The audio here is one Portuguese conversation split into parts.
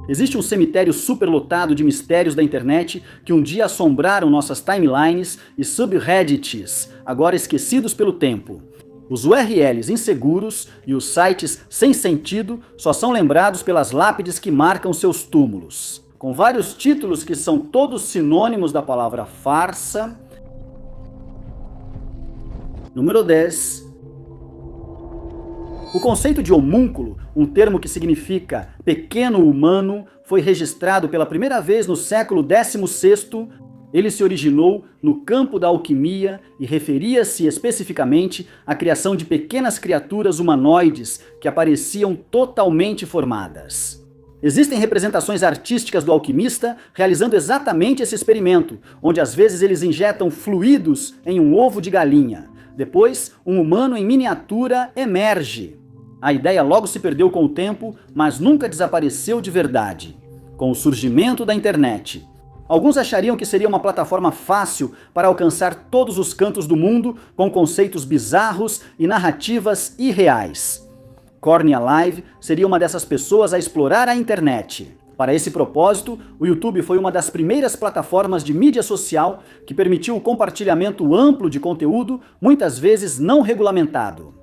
Existe um cemitério superlotado de mistérios da internet que um dia assombraram nossas timelines e subreddits, agora esquecidos pelo tempo. Os URLs inseguros e os sites sem sentido só são lembrados pelas lápides que marcam seus túmulos. Com vários títulos que são todos sinônimos da palavra farsa. Número 10. O conceito de homúnculo, um termo que significa pequeno humano, foi registrado pela primeira vez no século XVI. Ele se originou no campo da alquimia e referia-se especificamente à criação de pequenas criaturas humanoides que apareciam totalmente formadas. Existem representações artísticas do alquimista realizando exatamente esse experimento, onde às vezes eles injetam fluidos em um ovo de galinha. Depois, um humano em miniatura emerge. A ideia logo se perdeu com o tempo, mas nunca desapareceu de verdade. Com o surgimento da internet, alguns achariam que seria uma plataforma fácil para alcançar todos os cantos do mundo com conceitos bizarros e narrativas irreais. Corny Live seria uma dessas pessoas a explorar a internet. Para esse propósito, o YouTube foi uma das primeiras plataformas de mídia social que permitiu o compartilhamento amplo de conteúdo, muitas vezes não regulamentado.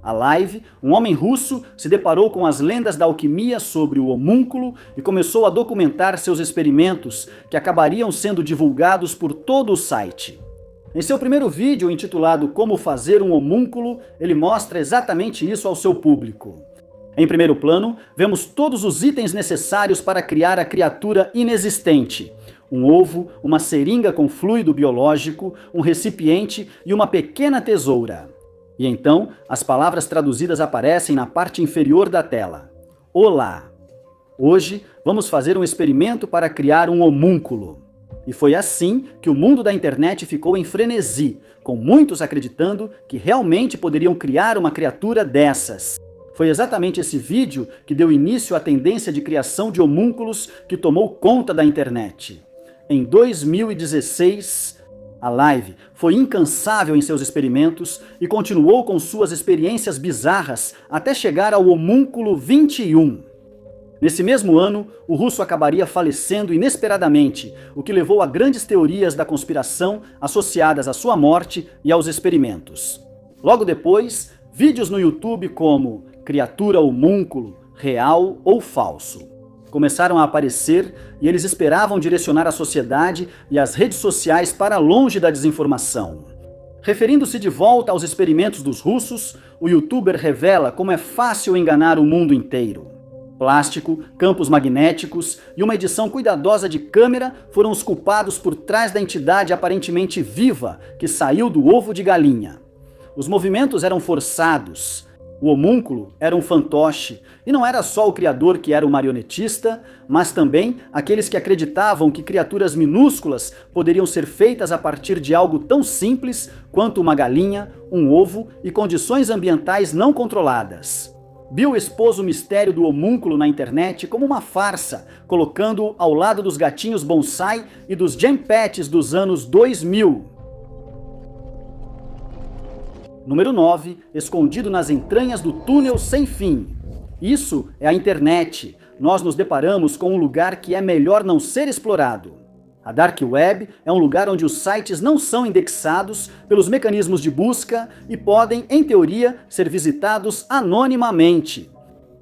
A Live, um homem russo, se deparou com as lendas da alquimia sobre o homúnculo e começou a documentar seus experimentos, que acabariam sendo divulgados por todo o site. Em seu primeiro vídeo, intitulado Como Fazer um Homúnculo, ele mostra exatamente isso ao seu público. Em primeiro plano, vemos todos os itens necessários para criar a criatura inexistente. Um ovo, uma seringa com fluido biológico, um recipiente e uma pequena tesoura. E então, as palavras traduzidas aparecem na parte inferior da tela. Olá! Hoje, vamos fazer um experimento para criar um homúnculo. E foi assim que o mundo da internet ficou em frenesi, com muitos acreditando que realmente poderiam criar uma criatura dessas. Foi exatamente esse vídeo que deu início à tendência de criação de homúnculos que tomou conta da internet. Em 2016, a Live foi incansável em seus experimentos e continuou com suas experiências bizarras até chegar ao homúnculo 21. Nesse mesmo ano, o russo acabaria falecendo inesperadamente, o que levou a grandes teorias da conspiração associadas à sua morte e aos experimentos. Logo depois, vídeos no YouTube como Criatura Homúnculo, Real ou Falso começaram a aparecer e eles esperavam direcionar a sociedade e as redes sociais para longe da desinformação. Referindo-se de volta aos experimentos dos russos, o youtuber revela como é fácil enganar o mundo inteiro. Plástico, campos magnéticos e uma edição cuidadosa de câmera foram os culpados por trás da entidade aparentemente viva que saiu do ovo de galinha. Os movimentos eram forçados. O homúnculo era um fantoche, e não era só o criador que era o marionetista, mas também aqueles que acreditavam que criaturas minúsculas poderiam ser feitas a partir de algo tão simples quanto uma galinha, um ovo e condições ambientais não controladas. Bill expôs o mistério do homúnculo na internet como uma farsa, colocando-o ao lado dos gatinhos bonsai e dos jam pets dos anos 2000. Número 9. Escondido nas entranhas do túnel sem fim. Isso é a internet. Nós nos deparamos com um lugar que é melhor não ser explorado. A Dark Web é um lugar onde os sites não são indexados pelos mecanismos de busca e podem, em teoria, ser visitados anonimamente.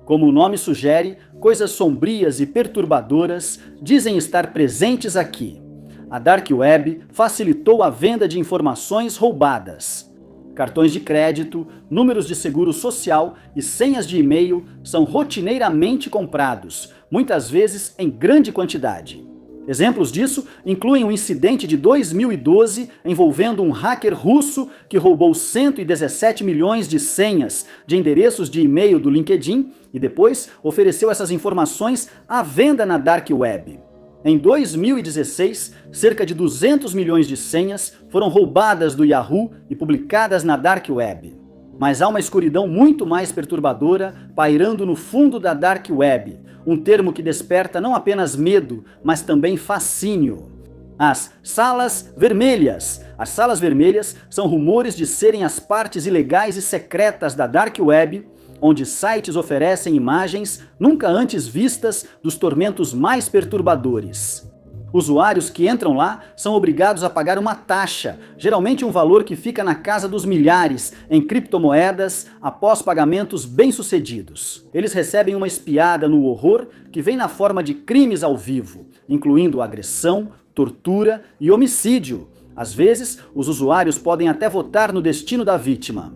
Como o nome sugere, coisas sombrias e perturbadoras dizem estar presentes aqui. A Dark Web facilitou a venda de informações roubadas. Cartões de crédito, números de seguro social e senhas de e-mail são rotineiramente comprados, muitas vezes em grande quantidade. Exemplos disso incluem um incidente de 2012 envolvendo um hacker russo que roubou 117 milhões de senhas de endereços de e-mail do LinkedIn e depois ofereceu essas informações à venda na Dark Web. Em 2016, cerca de 200 milhões de senhas foram roubadas do Yahoo e publicadas na Dark Web. Mas há uma escuridão muito mais perturbadora pairando no fundo da Dark Web, um termo que desperta não apenas medo, mas também fascínio. As salas vermelhas. As salas vermelhas são rumores de serem as partes ilegais e secretas da Dark Web, onde sites oferecem imagens nunca antes vistas dos tormentos mais perturbadores. Usuários que entram lá são obrigados a pagar uma taxa, geralmente um valor que fica na casa dos milhares, em criptomoedas, após pagamentos bem-sucedidos. Eles recebem uma espiada no horror que vem na forma de crimes ao vivo, incluindo agressão, tortura e homicídio. Às vezes, os usuários podem até votar no destino da vítima.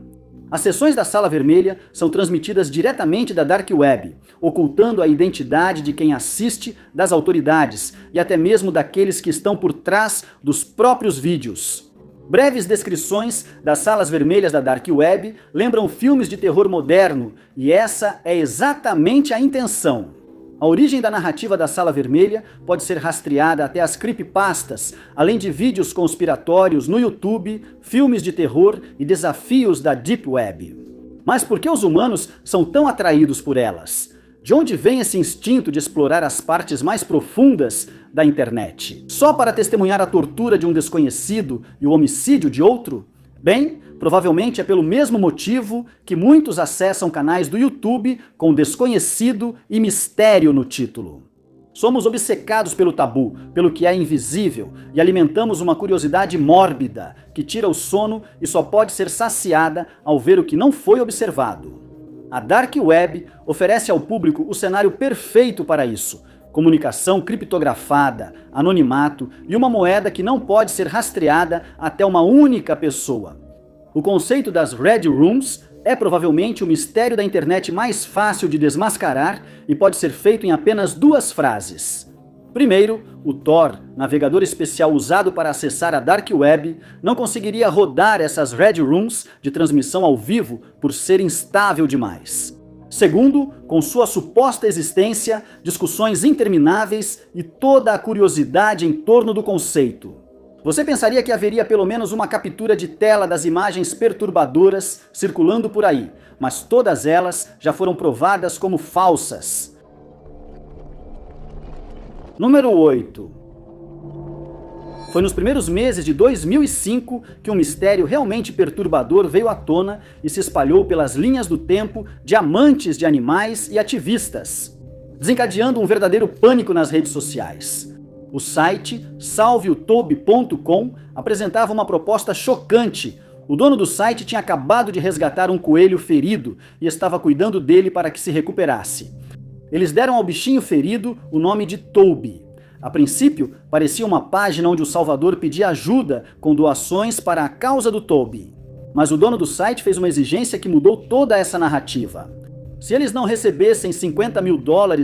As sessões da Sala Vermelha são transmitidas diretamente da Dark Web, ocultando a identidade de quem assiste, das autoridades e até mesmo daqueles que estão por trás dos próprios vídeos. Breves descrições das salas vermelhas da Dark Web lembram filmes de terror moderno, e essa é exatamente a intenção. A origem da narrativa da Sala Vermelha pode ser rastreada até as creepypastas, além de vídeos conspiratórios no YouTube, filmes de terror e desafios da Deep Web. Mas por que os humanos são tão atraídos por elas? De onde vem esse instinto de explorar as partes mais profundas da internet? Só para testemunhar a tortura de um desconhecido e o homicídio de outro? Bem, provavelmente é pelo mesmo motivo que muitos acessam canais do YouTube com desconhecido e mistério no título. Somos obcecados pelo tabu, pelo que é invisível, e alimentamos uma curiosidade mórbida que tira o sono e só pode ser saciada ao ver o que não foi observado. A Dark Web oferece ao público o cenário perfeito para isso: comunicação criptografada, anonimato e uma moeda que não pode ser rastreada até uma única pessoa. O conceito das Red Rooms é provavelmente o mistério da internet mais fácil de desmascarar e pode ser feito em apenas 2 frases. Primeiro, o Tor, navegador especial usado para acessar a Dark Web, não conseguiria rodar essas Red Rooms de transmissão ao vivo por ser instável demais. Segundo, com sua suposta existência, discussões intermináveis e toda a curiosidade em torno do conceito. Você pensaria que haveria pelo menos uma captura de tela das imagens perturbadoras circulando por aí, mas todas elas já foram provadas como falsas. Número 8. Foi nos primeiros meses de 2005 que um mistério realmente perturbador veio à tona e se espalhou pelas linhas do tempo de amantes de animais e ativistas, desencadeando um verdadeiro pânico nas redes sociais. O site salveotoby.com apresentava uma proposta chocante. O dono do site tinha acabado de resgatar um coelho ferido e estava cuidando dele para que se recuperasse. Eles deram ao bichinho ferido o nome de Toby. A princípio, parecia uma página onde o salvador pedia ajuda com doações para a causa do Toby. Mas o dono do site fez uma exigência que mudou toda essa narrativa. Se eles não recebessem $50 mil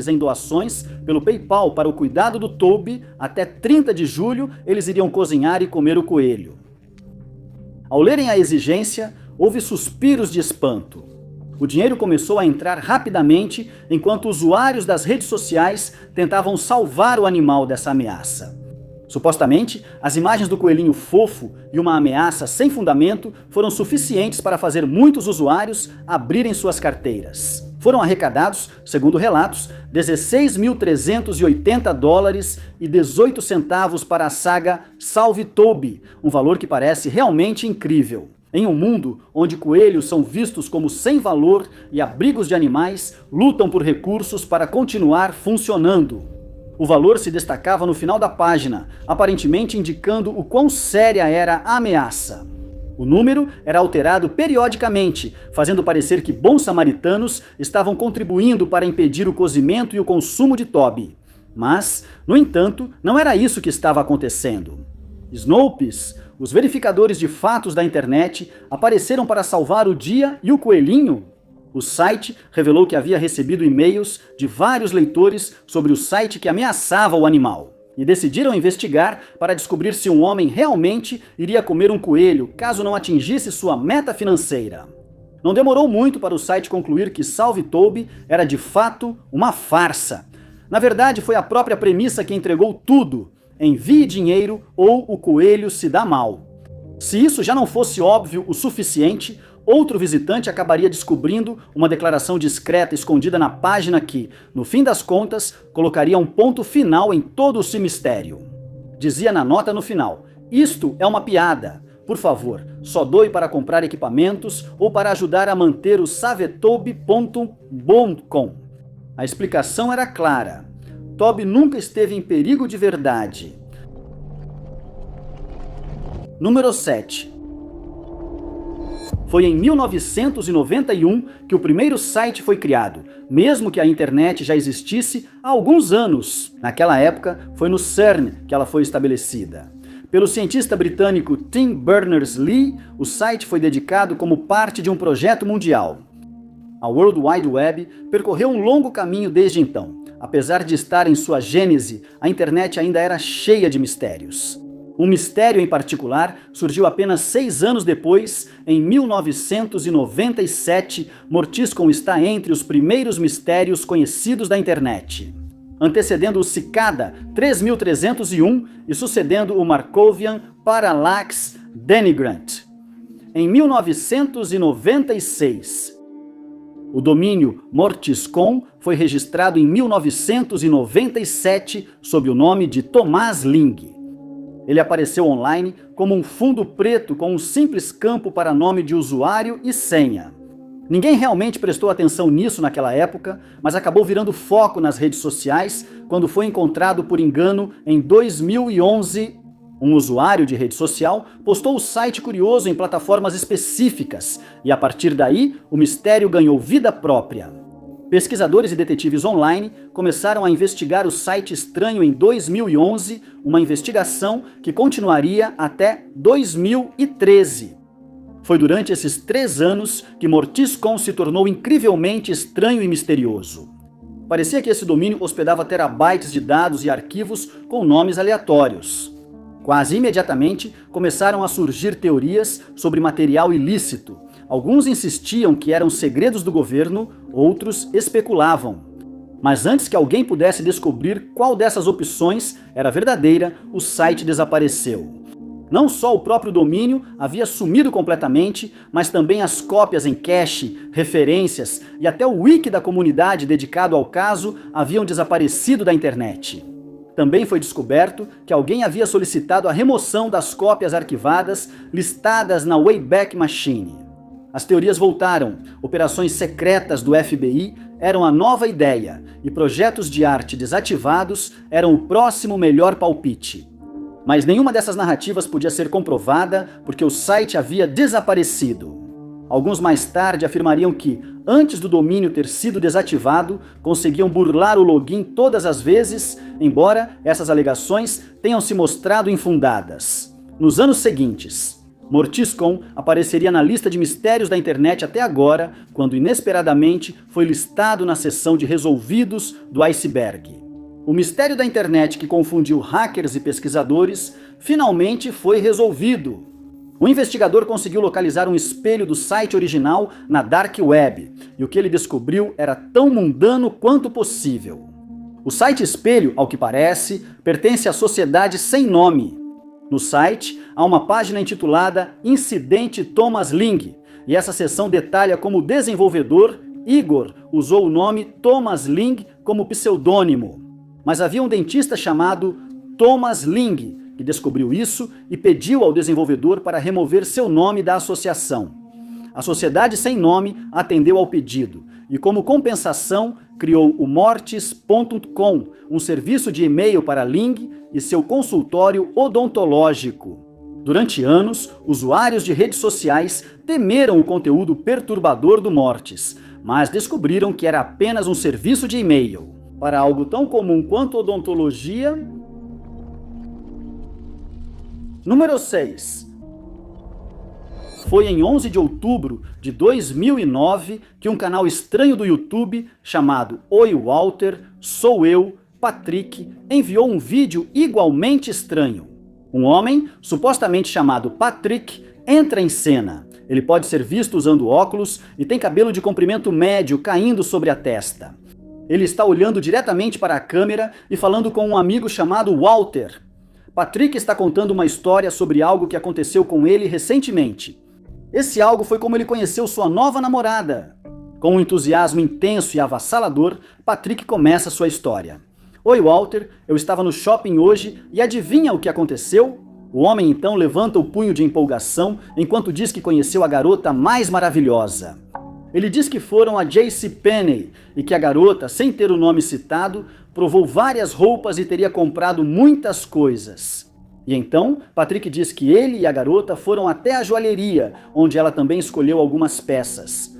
em doações pelo PayPal para o cuidado do Toby, até 30 de julho eles iriam cozinhar e comer o coelho. Ao lerem a exigência, houve suspiros de espanto. O dinheiro começou a entrar rapidamente enquanto usuários das redes sociais tentavam salvar o animal dessa ameaça. Supostamente, as imagens do coelhinho fofo e uma ameaça sem fundamento foram suficientes para fazer muitos usuários abrirem suas carteiras. Foram arrecadados, segundo relatos, $16.380 e 18 centavos para a saga Salve Toby, um valor que parece realmente incrível. Em um mundo onde coelhos são vistos como sem valor e abrigos de animais lutam por recursos para continuar funcionando. O valor se destacava no final da página, aparentemente indicando o quão séria era a ameaça. O número era alterado periodicamente, fazendo parecer que bons samaritanos estavam contribuindo para impedir o cozimento e o consumo de Toby. Mas, no entanto, não era isso que estava acontecendo. Snopes, os verificadores de fatos da internet, apareceram para salvar o dia e o coelhinho. O site revelou que havia recebido e-mails de vários leitores sobre o site que ameaçava o animal. E decidiram investigar para descobrir se um homem realmente iria comer um coelho caso não atingisse sua meta financeira. Não demorou muito para o site concluir que Salve Toby era de fato uma farsa. Na verdade, foi a própria premissa que entregou tudo: envie dinheiro ou o coelho se dá mal. Se isso já não fosse óbvio o suficiente, outro visitante acabaria descobrindo uma declaração discreta escondida na página que, no fim das contas, colocaria um ponto final em todo esse mistério. Dizia na nota no final: isto é uma piada. Por favor, só doe para comprar equipamentos ou para ajudar a manter o savetob.com. A explicação era clara. Toby nunca esteve em perigo de verdade. Número 7. Foi em 1991 que o primeiro site foi criado, mesmo que a internet já existisse há alguns anos. Naquela época, foi no CERN que ela foi estabelecida. Pelo cientista britânico Tim Berners-Lee, o site foi dedicado como parte de um projeto mundial. A World Wide Web percorreu um longo caminho desde então. Apesar de estar em sua gênese, a internet ainda era cheia de mistérios. Um mistério em particular surgiu apenas 6 anos depois, em 1997, Mortiscon está entre os primeiros mistérios conhecidos da internet, antecedendo o Cicada 3301 e sucedendo o Markovian Parallax Denigrant. Em 1996, o domínio Mortiscon foi registrado em 1997 sob o nome de Thomas Ling. Ele apareceu online como um fundo preto com um simples campo para nome de usuário e senha. Ninguém realmente prestou atenção nisso naquela época, mas acabou virando foco nas redes sociais quando foi encontrado por engano em 2011. Um usuário de rede social postou o site curioso em plataformas específicas e a partir daí o mistério ganhou vida própria. Pesquisadores e detetives online começaram a investigar o site estranho em 2011, uma investigação que continuaria até 2013. Foi durante esses 3 anos que Mortiscon se tornou incrivelmente estranho e misterioso. Parecia que esse domínio hospedava terabytes de dados e arquivos com nomes aleatórios. Quase imediatamente começaram a surgir teorias sobre material ilícito. Alguns insistiam que eram segredos do governo, outros especulavam. Mas antes que alguém pudesse descobrir qual dessas opções era verdadeira, o site desapareceu. Não só o próprio domínio havia sumido completamente, mas também as cópias em cache, referências e até o wiki da comunidade dedicado ao caso haviam desaparecido da internet. Também foi descoberto que alguém havia solicitado a remoção das cópias arquivadas listadas na Wayback Machine. As teorias voltaram, operações secretas do FBI eram a nova ideia e projetos de arte desativados eram o próximo melhor palpite. Mas nenhuma dessas narrativas podia ser comprovada porque o site havia desaparecido. Alguns mais tarde afirmariam que, antes do domínio ter sido desativado, conseguiam burlar o login todas as vezes, embora essas alegações tenham se mostrado infundadas. Nos anos seguintes, Mortiscon apareceria na lista de mistérios da internet até agora, quando inesperadamente foi listado na seção de resolvidos do iceberg. O mistério da internet que confundiu hackers e pesquisadores finalmente foi resolvido. O investigador conseguiu localizar um espelho do site original na Dark Web, e o que ele descobriu era tão mundano quanto possível. O site espelho, ao que parece, pertence à sociedade sem nome. No site, há uma página intitulada Incidente Thomas Ling, e essa seção detalha como o desenvolvedor, Igor, usou o nome Thomas Ling como pseudônimo. Mas havia um dentista chamado Thomas Ling, que descobriu isso e pediu ao desenvolvedor para remover seu nome da associação. A sociedade sem nome atendeu ao pedido, e como compensação, criou o Mortis.com, um serviço de e-mail para Ling e seu consultório odontológico. Durante anos, usuários de redes sociais temeram o conteúdo perturbador do Mortis, mas descobriram que era apenas um serviço de e-mail. Para algo tão comum quanto odontologia. Número 6. Foi em 11 de outubro de 2009 que um canal estranho do YouTube chamado Oi Walter, Sou Eu, Patrick, enviou um vídeo igualmente estranho. Um homem, supostamente chamado Patrick, entra em cena. Ele pode ser visto usando óculos e tem cabelo de comprimento médio caindo sobre a testa. Ele está olhando diretamente para a câmera e falando com um amigo chamado Walter. Patrick está contando uma história sobre algo que aconteceu com ele recentemente. Esse algo foi como ele conheceu sua nova namorada. Com um entusiasmo intenso e avassalador, Patrick começa sua história. Oi, Walter, eu estava no shopping hoje e adivinha o que aconteceu? O homem então levanta o punho de empolgação enquanto diz que conheceu a garota mais maravilhosa. Ele diz que foram a JCPenney e que a garota, sem ter o nome citado, provou várias roupas e teria comprado muitas coisas. E então, Patrick diz que ele e a garota foram até a joalheria, onde ela também escolheu algumas peças.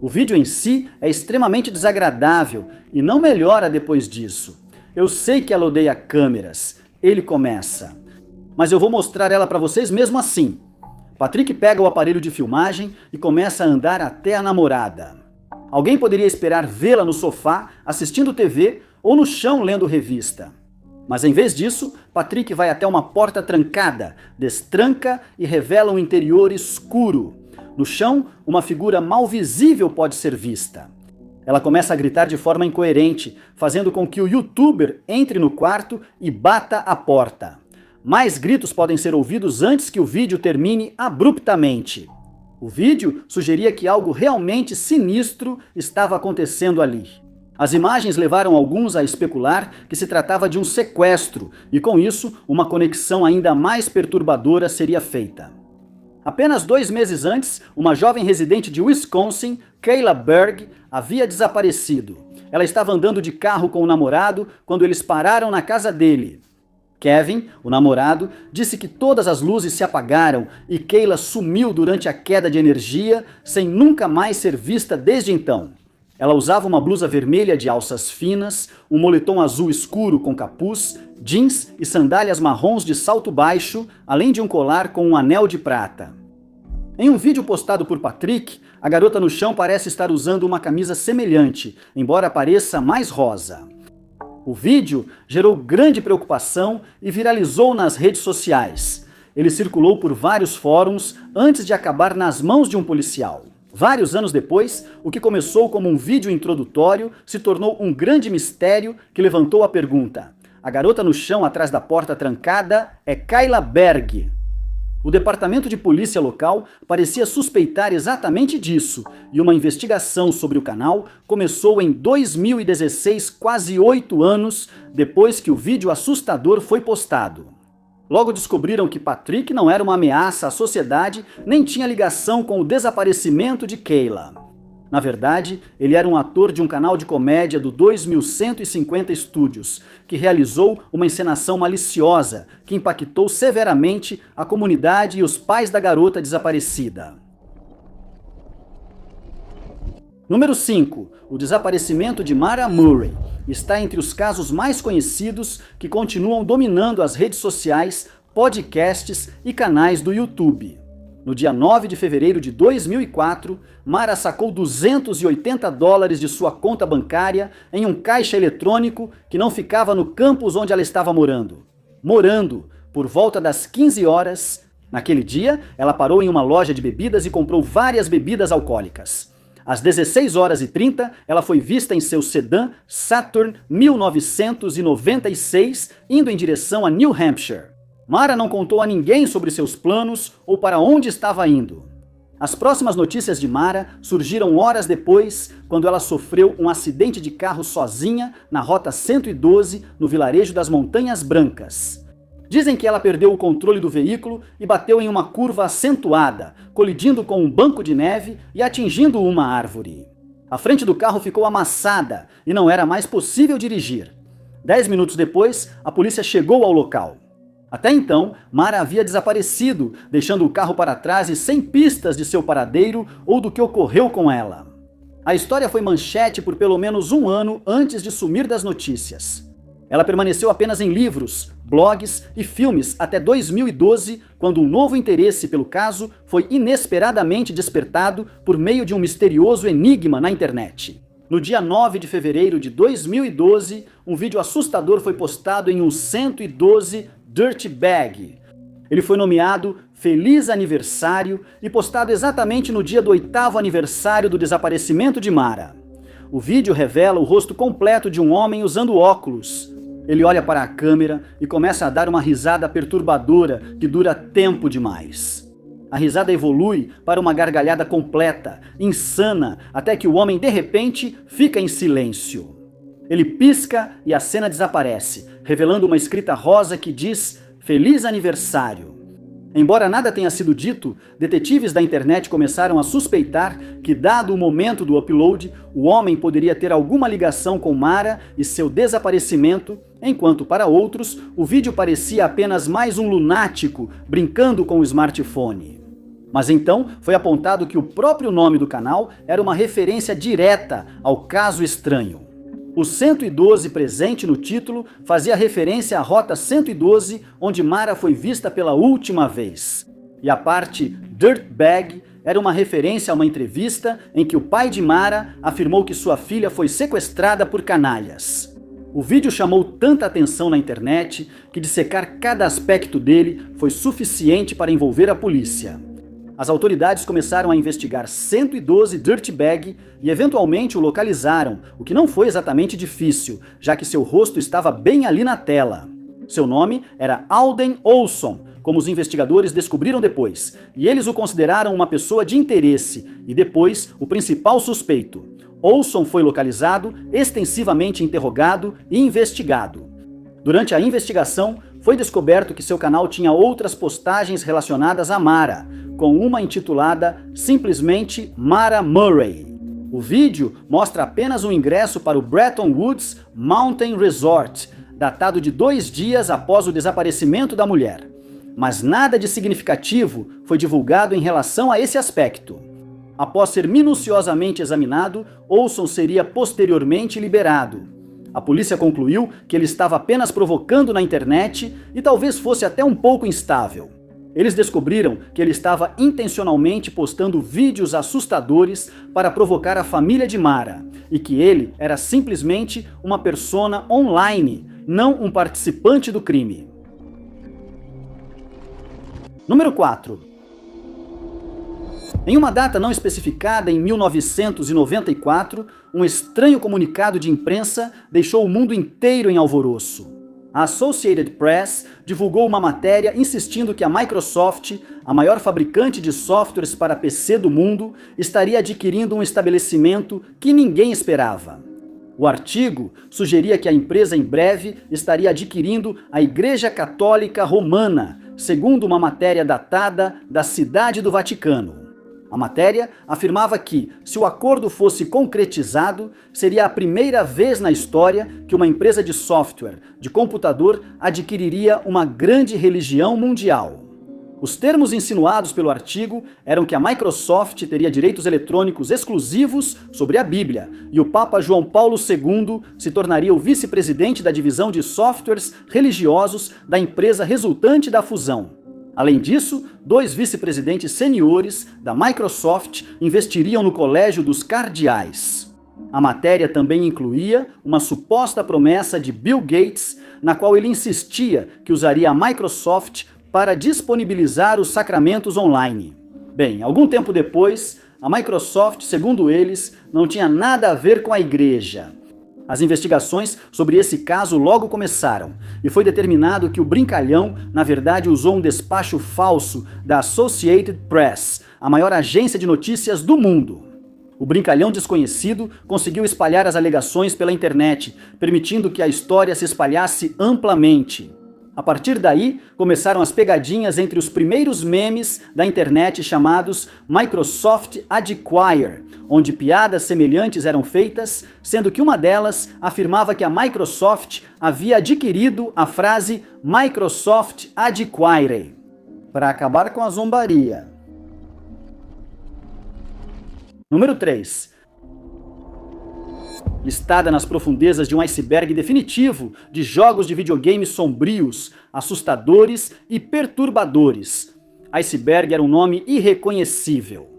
O vídeo em si é extremamente desagradável e não melhora depois disso. Eu sei que ela odeia câmeras. Ele começa. Mas eu vou mostrar ela para vocês mesmo assim. Patrick pega o aparelho de filmagem e começa a andar até a namorada. Alguém poderia esperar vê-la no sofá, assistindo TV ou no chão lendo revista. Mas em vez disso, Patrick vai até uma porta trancada, destranca e revela um interior escuro. No chão, uma figura mal visível pode ser vista. Ela começa a gritar de forma incoerente, fazendo com que o youtuber entre no quarto e bata a porta. Mais gritos podem ser ouvidos antes que o vídeo termine abruptamente. O vídeo sugeria que algo realmente sinistro estava acontecendo ali. As imagens levaram alguns a especular que se tratava de um sequestro e, com isso, uma conexão ainda mais perturbadora seria feita. Apenas 2 meses antes, uma jovem residente de Wisconsin, Kayla Berg, havia desaparecido. Ela estava andando de carro com o namorado quando eles pararam na casa dele. Kevin, o namorado, disse que todas as luzes se apagaram e Kayla sumiu durante a queda de energia, sem nunca mais ser vista desde então. Ela usava uma blusa vermelha de alças finas, um moletom azul escuro com capuz, jeans e sandálias marrons de salto baixo, além de um colar com um anel de prata. Em um vídeo postado por Patrick, a garota no chão parece estar usando uma camisa semelhante, embora pareça mais rosa. O vídeo gerou grande preocupação e viralizou nas redes sociais. Ele circulou por vários fóruns antes de acabar nas mãos de um policial. Vários anos depois, o que começou como um vídeo introdutório se tornou um grande mistério que levantou a pergunta: a garota no chão atrás da porta trancada é Kayla Berg. O departamento de polícia local parecia suspeitar exatamente disso, e uma investigação sobre o canal começou em 2016, quase 8 anos depois que o vídeo assustador foi postado. Logo descobriram que Patrick não era uma ameaça à sociedade, nem tinha ligação com o desaparecimento de Kayla. Na verdade, ele era um ator de um canal de comédia do 2150 Studios, que realizou uma encenação maliciosa que impactou severamente a comunidade e os pais da garota desaparecida. Número 5. O desaparecimento de Mara Murray está entre os casos mais conhecidos que continuam dominando as redes sociais, podcasts e canais do YouTube. No dia 9 de fevereiro de 2004, Mara sacou $280 de sua conta bancária em um caixa eletrônico que não ficava no campus onde ela estava morando. Por volta das 15 horas, naquele dia, ela parou em uma loja de bebidas e comprou várias bebidas alcoólicas. Às 16h30, ela foi vista em seu sedã Saturn 1996, indo em direção a New Hampshire. Mara não contou a ninguém sobre seus planos ou para onde estava indo. As próximas notícias de Mara surgiram horas depois, quando ela sofreu um acidente de carro sozinha na Rota 112, no vilarejo das Montanhas Brancas. Dizem que ela perdeu o controle do veículo e bateu em uma curva acentuada, colidindo com um banco de neve e atingindo uma árvore. A frente do carro ficou amassada e não era mais possível dirigir. 10 minutos depois, a polícia chegou ao local. Até então, Mara havia desaparecido, deixando o carro para trás e sem pistas de seu paradeiro ou do que ocorreu com ela. A história foi manchete por pelo menos 1 ano antes de sumir das notícias. Ela permaneceu apenas em livros, blogs e filmes até 2012, quando um novo interesse pelo caso foi inesperadamente despertado por meio de um misterioso enigma na internet. No dia 9 de fevereiro de 2012, um vídeo assustador foi postado em um 112 Dirtbag. Ele foi nomeado Feliz Aniversário e postado exatamente no dia do 8º aniversário do desaparecimento de Mara. O vídeo revela o rosto completo de um homem usando óculos. Ele olha para a câmera e começa a dar uma risada perturbadora que dura tempo demais. A risada evolui para uma gargalhada completa, insana, até que o homem de repente fica em silêncio. Ele pisca e a cena desaparece, revelando uma escrita rosa que diz: Feliz aniversário! Embora nada tenha sido dito, detetives da internet começaram a suspeitar que, dado o momento do upload, o homem poderia ter alguma ligação com Mara e seu desaparecimento, enquanto para outros, o vídeo parecia apenas mais um lunático brincando com o smartphone. Mas então foi apontado que o próprio nome do canal era uma referência direta ao caso estranho. O 112 presente no título fazia referência à Rota 112, onde Mara foi vista pela última vez. E a parte Dirtbag era uma referência a uma entrevista em que o pai de Mara afirmou que sua filha foi sequestrada por canalhas. O vídeo chamou tanta atenção na internet que dissecar cada aspecto dele foi suficiente para envolver a polícia. As autoridades começaram a investigar 112 Dirtbag e eventualmente o localizaram, o que não foi exatamente difícil, já que seu rosto estava bem ali na tela. Seu nome era Alden Olson, como os investigadores descobriram depois, e eles o consideraram uma pessoa de interesse e depois o principal suspeito. Olson foi localizado, extensivamente interrogado e investigado. Durante a investigação, foi descoberto que seu canal tinha outras postagens relacionadas a Mara, com uma intitulada simplesmente Mara Murray. O vídeo mostra apenas um ingresso para o Bretton Woods Mountain Resort, datado de 2 dias após o desaparecimento da mulher. Mas nada de significativo foi divulgado em relação a esse aspecto. Após ser minuciosamente examinado, Olson seria posteriormente liberado. A polícia concluiu que ele estava apenas provocando na internet e talvez fosse até um pouco instável. Eles descobriram que ele estava intencionalmente postando vídeos assustadores para provocar a família de Mara e que ele era simplesmente uma persona online, não um participante do crime. Número 4. Em uma data não especificada, em 1994, um estranho comunicado de imprensa deixou o mundo inteiro em alvoroço. A Associated Press divulgou uma matéria insistindo que a Microsoft, a maior fabricante de softwares para PC do mundo, estaria adquirindo um estabelecimento que ninguém esperava. O artigo sugeria que a empresa em breve estaria adquirindo a Igreja Católica Romana, segundo uma matéria datada da Cidade do Vaticano. A matéria afirmava que, se o acordo fosse concretizado, seria a primeira vez na história que uma empresa de software de computador adquiriria uma grande religião mundial. Os termos insinuados pelo artigo eram que a Microsoft teria direitos eletrônicos exclusivos sobre a Bíblia e o Papa João Paulo II se tornaria o vice-presidente da divisão de softwares religiosos da empresa resultante da fusão. Além disso, 2 vice-presidentes seniores da Microsoft investiriam no Colégio dos Cardeais. A matéria também incluía uma suposta promessa de Bill Gates, na qual ele insistia que usaria a Microsoft para disponibilizar os sacramentos online. Bem, algum tempo depois, a Microsoft, segundo eles, não tinha nada a ver com a igreja. As investigações sobre esse caso logo começaram, e foi determinado que o brincalhão, na verdade, usou um despacho falso da Associated Press, a maior agência de notícias do mundo. O brincalhão desconhecido conseguiu espalhar as alegações pela internet, permitindo que a história se espalhasse amplamente. A partir daí, começaram as pegadinhas entre os primeiros memes da internet chamados Microsoft Adquire, onde piadas semelhantes eram feitas, sendo que uma delas afirmava que a Microsoft havia adquirido a frase Microsoft Adquire, para acabar com a zombaria. Número 3. Listada nas profundezas de um iceberg definitivo de jogos de videogame sombrios, assustadores e perturbadores. Iceberg era um nome irreconhecível.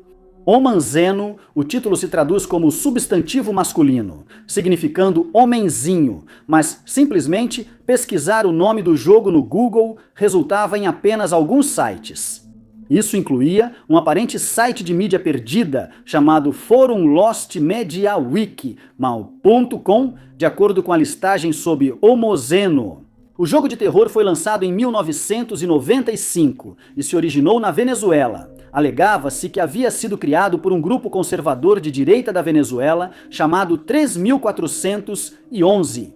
Homanzeno, o título se traduz como substantivo masculino, significando homenzinho, mas simplesmente pesquisar o nome do jogo no Google resultava em apenas alguns sites. Isso incluía um aparente site de mídia perdida chamado Forum Lost Media Wiki, mal.com, de acordo com a listagem sob Homozeno. O jogo de terror foi lançado em 1995 e se originou na Venezuela. Alegava-se que havia sido criado por um grupo conservador de direita da Venezuela chamado 3411.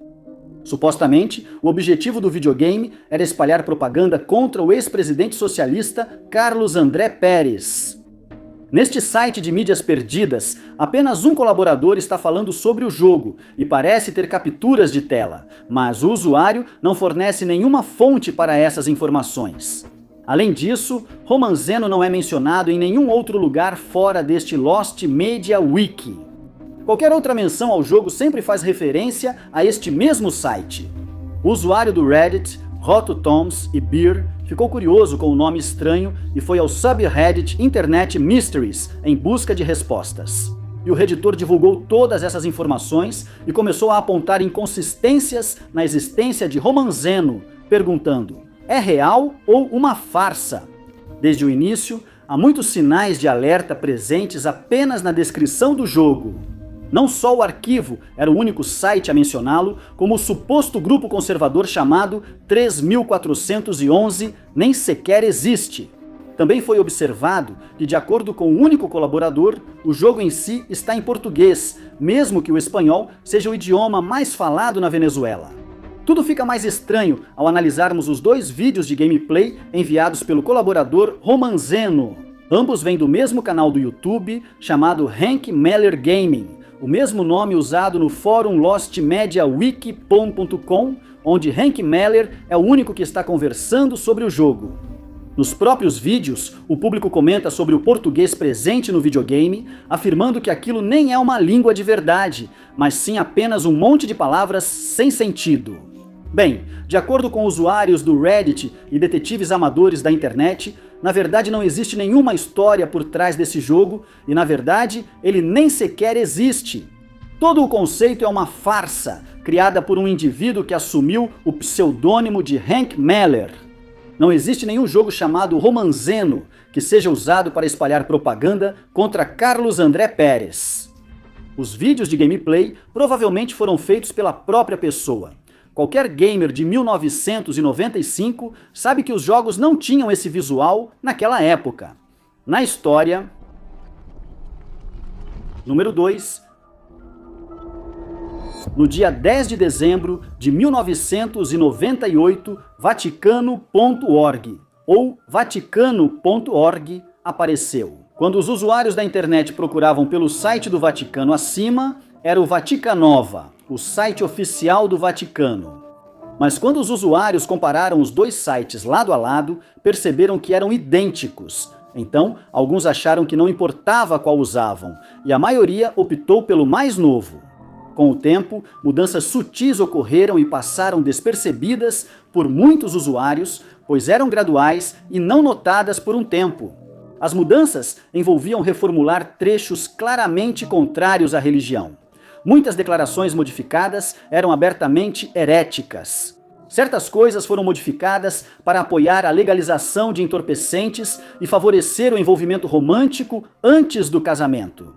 Supostamente, o objetivo do videogame era espalhar propaganda contra o ex-presidente socialista Carlos André Pérez. Neste site de mídias perdidas, apenas um colaborador está falando sobre o jogo e parece ter capturas de tela, mas o usuário não fornece nenhuma fonte para essas informações. Além disso, Romanzeno não é mencionado em nenhum outro lugar fora deste Lost Media Wiki. Qualquer outra menção ao jogo sempre faz referência a este mesmo site. O usuário do Reddit, Rototoms e Beer, ficou curioso com o nome estranho e foi ao subreddit Internet Mysteries em busca de respostas. E o reditor divulgou todas essas informações e começou a apontar inconsistências na existência de Romanzeno, perguntando: é real ou uma farsa? Desde o início, há muitos sinais de alerta presentes apenas na descrição do jogo. Não só o arquivo era o único site a mencioná-lo, como o suposto grupo conservador chamado 3411 nem sequer existe. Também foi observado que, de acordo com o único colaborador, o jogo em si está em português, mesmo que o espanhol seja o idioma mais falado na Venezuela. Tudo fica mais estranho ao analisarmos os dois vídeos de gameplay enviados pelo colaborador Romanzeno. Ambos vêm do mesmo canal do YouTube, chamado Hank Meller Gaming, o mesmo nome usado no fórum lostmediawiki.com, onde Hank Meller é o único que está conversando sobre o jogo. Nos próprios vídeos, o público comenta sobre o português presente no videogame, afirmando que aquilo nem é uma língua de verdade, mas sim apenas um monte de palavras sem sentido. Bem, de acordo com usuários do Reddit e detetives amadores da internet, na verdade não existe nenhuma história por trás desse jogo e, na verdade, ele nem sequer existe. Todo o conceito é uma farsa, criada por um indivíduo que assumiu o pseudônimo de Hank Meller. Não existe nenhum jogo chamado Romanzeno que seja usado para espalhar propaganda contra Carlos André Pérez. Os vídeos de gameplay provavelmente foram feitos pela própria pessoa. Qualquer gamer de 1995 sabe que os jogos não tinham esse visual naquela época. Na história... Número 2. No dia 10 de dezembro de 1998, Vaticano.org, ou Vaticano.org, apareceu. Quando os usuários da internet procuravam pelo site do Vaticano acima, era o Vaticanova, o site oficial do Vaticano. Mas quando os usuários compararam os dois sites lado a lado, perceberam que eram idênticos. Então, alguns acharam que não importava qual usavam, e a maioria optou pelo mais novo. Com o tempo, mudanças sutis ocorreram e passaram despercebidas por muitos usuários, pois eram graduais e não notadas por um tempo. As mudanças envolviam reformular trechos claramente contrários à religião. Muitas declarações modificadas eram abertamente heréticas. Certas coisas foram modificadas para apoiar a legalização de entorpecentes e favorecer o envolvimento romântico antes do casamento.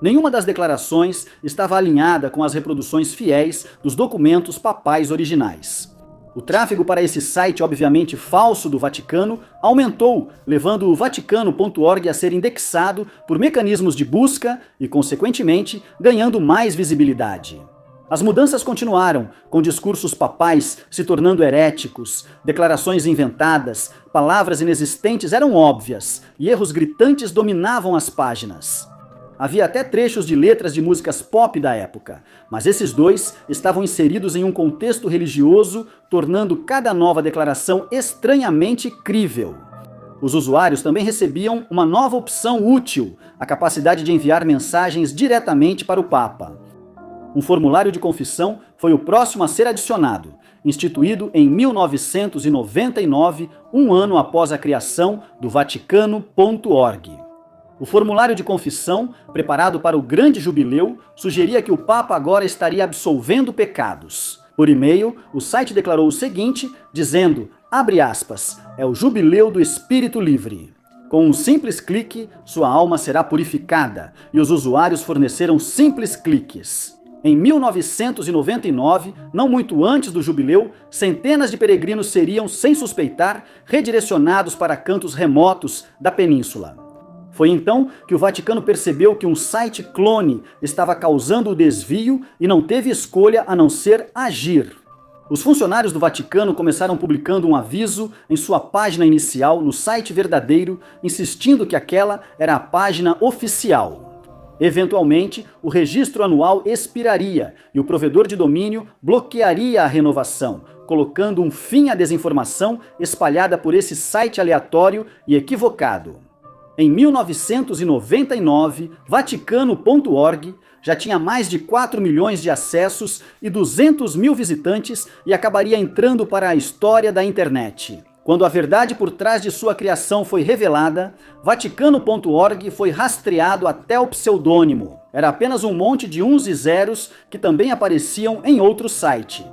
Nenhuma das declarações estava alinhada com as reproduções fiéis dos documentos papais originais. O tráfego para esse site obviamente falso do Vaticano aumentou, levando o Vaticano.org a ser indexado por mecanismos de busca e, consequentemente, ganhando mais visibilidade. As mudanças continuaram, com discursos papais se tornando heréticos, declarações inventadas, palavras inexistentes eram óbvias e erros gritantes dominavam as páginas. Havia até trechos de letras de músicas pop da época, mas esses dois estavam inseridos em um contexto religioso, tornando cada nova declaração estranhamente crível. Os usuários também recebiam uma nova opção útil, a capacidade de enviar mensagens diretamente para o Papa. Um formulário de confissão foi o próximo a ser adicionado, instituído em 1999, um ano após a criação do Vaticano.org. O formulário de confissão, preparado para o grande jubileu, sugeria que o Papa agora estaria absolvendo pecados. Por e-mail, o site declarou o seguinte, dizendo, abre aspas, é o jubileu do Espírito Livre. Com um simples clique, sua alma será purificada, e os usuários forneceram simples cliques. Em 1999, não muito antes do jubileu, centenas de peregrinos seriam, sem suspeitar, redirecionados para cantos remotos da península. Foi então que o Vaticano percebeu que um site clone estava causando o desvio e não teve escolha a não ser agir. Os funcionários do Vaticano começaram publicando um aviso em sua página inicial no site verdadeiro, insistindo que aquela era a página oficial. Eventualmente, o registro anual expiraria e o provedor de domínio bloquearia a renovação, colocando um fim à desinformação espalhada por esse site aleatório e equivocado. Em 1999, Vaticano.org já tinha mais de 4 milhões de acessos e 200 mil visitantes e acabaria entrando para a história da internet. Quando a verdade por trás de sua criação foi revelada, Vaticano.org foi rastreado até o pseudônimo. Era apenas um monte de uns e zeros que também apareciam em outro site.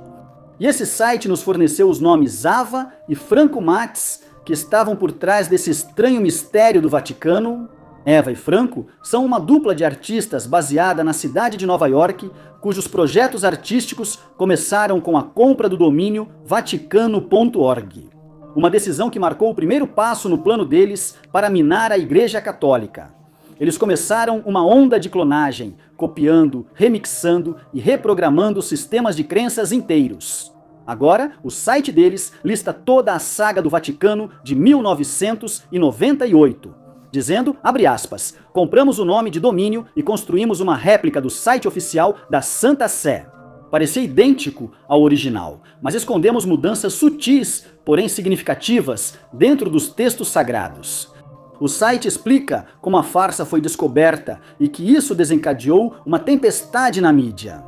E esse site nos forneceu os nomes Ava e Franco Matz, que estavam por trás desse estranho mistério do Vaticano. Eva e Franco são uma dupla de artistas baseada na cidade de Nova York, cujos projetos artísticos começaram com a compra do domínio Vaticano.org. Uma decisão que marcou o primeiro passo no plano deles para minar a Igreja Católica. Eles começaram uma onda de clonagem, copiando, remixando e reprogramando sistemas de crenças inteiros. Agora, o site deles lista toda a saga do Vaticano de 1998, dizendo, abre aspas, compramos o nome de domínio e construímos uma réplica do site oficial da Santa Sé. Parecia idêntico ao original, mas escondemos mudanças sutis, porém significativas, dentro dos textos sagrados. O site explica como a farsa foi descoberta e que isso desencadeou uma tempestade na mídia.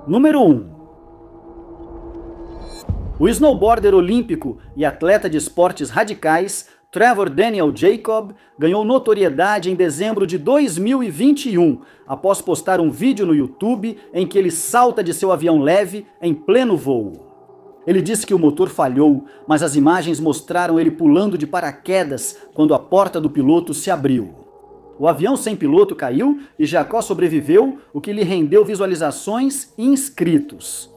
Número 1. O snowboarder olímpico e atleta de esportes radicais Trevor Daniel Jacob ganhou notoriedade em dezembro de 2021, após postar um vídeo no YouTube em que ele salta de seu avião leve em pleno voo. Ele disse que o motor falhou, mas as imagens mostraram ele pulando de paraquedas quando a porta do piloto se abriu. O avião sem piloto caiu e Jacó sobreviveu, o que lhe rendeu visualizações e inscritos.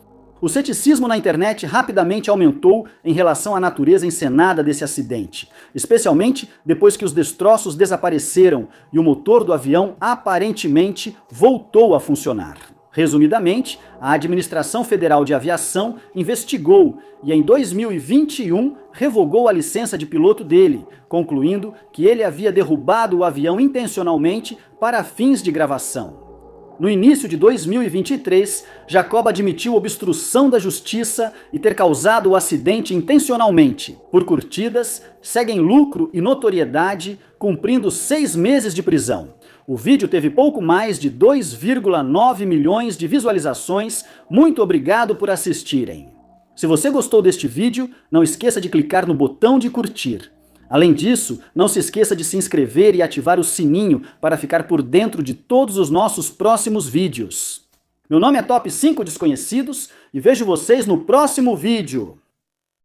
O ceticismo na internet rapidamente aumentou em relação à natureza encenada desse acidente, especialmente depois que os destroços desapareceram e o motor do avião aparentemente voltou a funcionar. Resumidamente, a Administração Federal de Aviação investigou e em 2021 revogou a licença de piloto dele, concluindo que ele havia derrubado o avião intencionalmente para fins de gravação. No início de 2023, Jacob admitiu obstrução da justiça e ter causado o acidente intencionalmente. Por curtidas, seguem lucro e notoriedade, cumprindo 6 meses de prisão. O vídeo teve pouco mais de 2,9 milhões de visualizações. Muito obrigado por assistirem. Se você gostou deste vídeo, não esqueça de clicar no botão de curtir. Além disso, não se esqueça de se inscrever e ativar o sininho para ficar por dentro de todos os nossos próximos vídeos. Meu nome é Top 5 Desconhecidos e vejo vocês no próximo vídeo.